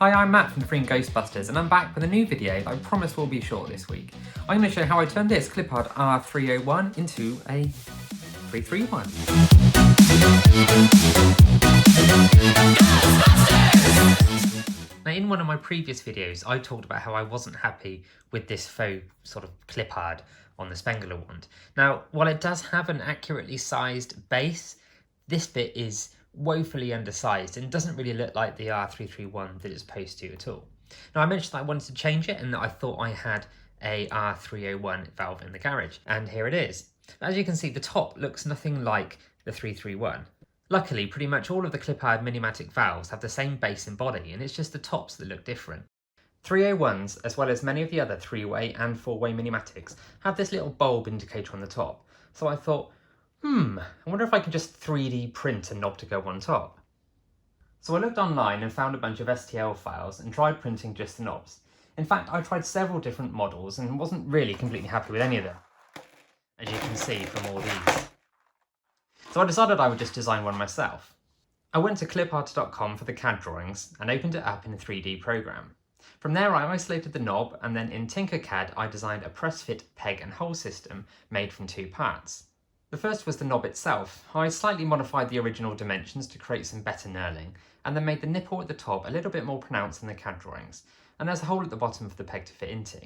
Hi, I'm Matt from the Free Ghostbusters, and I'm back with a new video that I promise will be short this week. I'm going to show how I turned this Clippard R-301 into a 331. Now, in one of my previous videos, I talked about how I wasn't happy with this faux sort of Clippard on the Spengler wand. Now, while it does have an accurately sized base, this bit is woefully undersized and doesn't really look like the R331 that it's supposed to at all. Now, I mentioned that I wanted to change it and that I thought I had a R301 valve in the garage, and here it is. As you can see, the top looks nothing like the 331. Luckily, pretty much all of the Clippard Minimatic valves have the same base and body, and it's just the tops that look different. 301s, as well as many of the other 3-way and 4-way Minimatics, have this little bulb indicator on the top, so I thought, I wonder if I can just 3D print a knob to go on top. So I looked online and found a bunch of STL files and tried printing just the knobs. In fact, I tried several different models and wasn't really completely happy with any of them, as you can see from all these. So I decided I would just design one myself. I went to clippart.com for the CAD drawings and opened it up in a 3D program. From there I isolated the knob, and then in Tinkercad I designed a press-fit peg and hole system made from two parts. The first was the knob itself. I slightly modified the original dimensions to create some better knurling, and then made the nipple at the top a little bit more pronounced than the CAD drawings, and there's a hole at the bottom for the peg to fit into.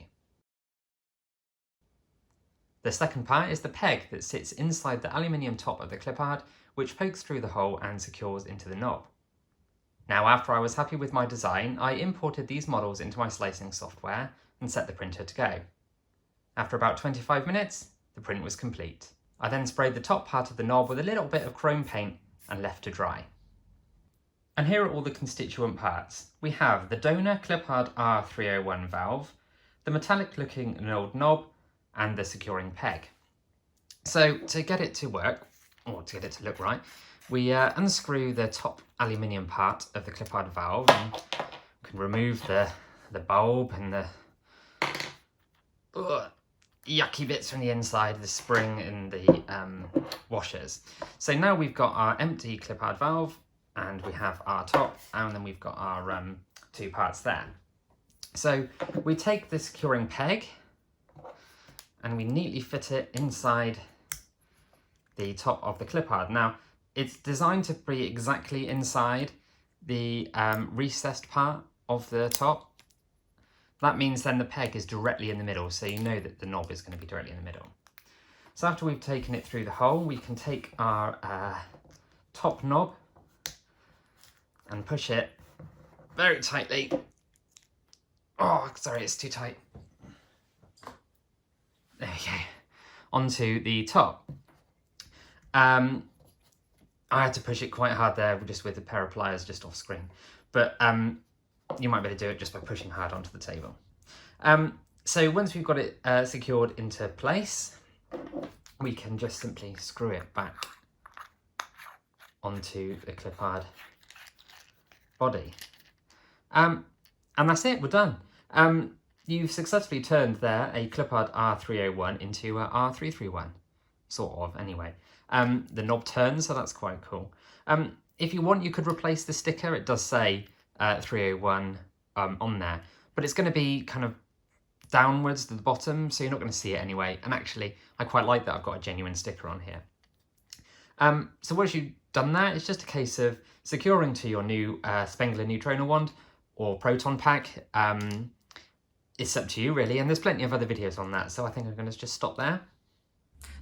The second part is the peg that sits inside the aluminium top of the Clippard, which pokes through the hole and secures into the knob. Now, after I was happy with my design, I imported these models into my slicing software and set the printer to go. After about 25 minutes, the print was complete. I then sprayed the top part of the knob with a little bit of chrome paint and left to dry. And here are all the constituent parts. We have the donor Clippard R-301 valve, the metallic looking annealed knob, and the securing peg. So to get it to work, or to get it to look right, we unscrew the top aluminium part of the Clippard valve and can remove the bulb and the yucky bits from the inside, the spring and the washers. So now we've got our empty Clippard valve, and we have our top, and then we've got our two parts there. So we take the securing peg and we neatly fit it inside the top of the Clippard. Now, it's designed to be exactly inside the recessed part of the top. That means then the peg is directly in the middle, so you know that the knob is going to be directly in the middle. So after we've taken it through the hole, we can take our top knob and push it very tightly. Oh, sorry, it's too tight. There we go. Onto the top. I had to push it quite hard there, just with a pair of pliers just off screen. But you might be able to do it just by pushing hard onto the table. So once we've got it secured into place, we can just simply screw it back onto the Clippard body. And that's it, we're done. You've successfully turned there a Clippard R-301 into a R-331. Sort of, anyway. The knob turns, so that's quite cool. If you want, you could replace the sticker. It does say 301 on there, but it's going to be kind of downwards to the bottom, so you're not going to see it anyway. And actually, I quite like that I've got a genuine sticker on here. So once you've done that, it's just a case of securing to your new Spengler Neutrona wand or proton pack. It's up to you, really, and there's plenty of other videos on that, so I think I'm going to just stop there.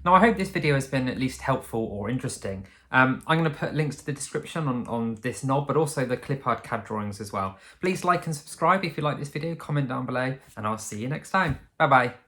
Now, I hope this video has been at least helpful or interesting. I'm going to put links to the description on this knob, but also the Clippard CAD drawings as well. Please like and subscribe if you like this video, comment down below, and I'll see you next time. Bye-bye.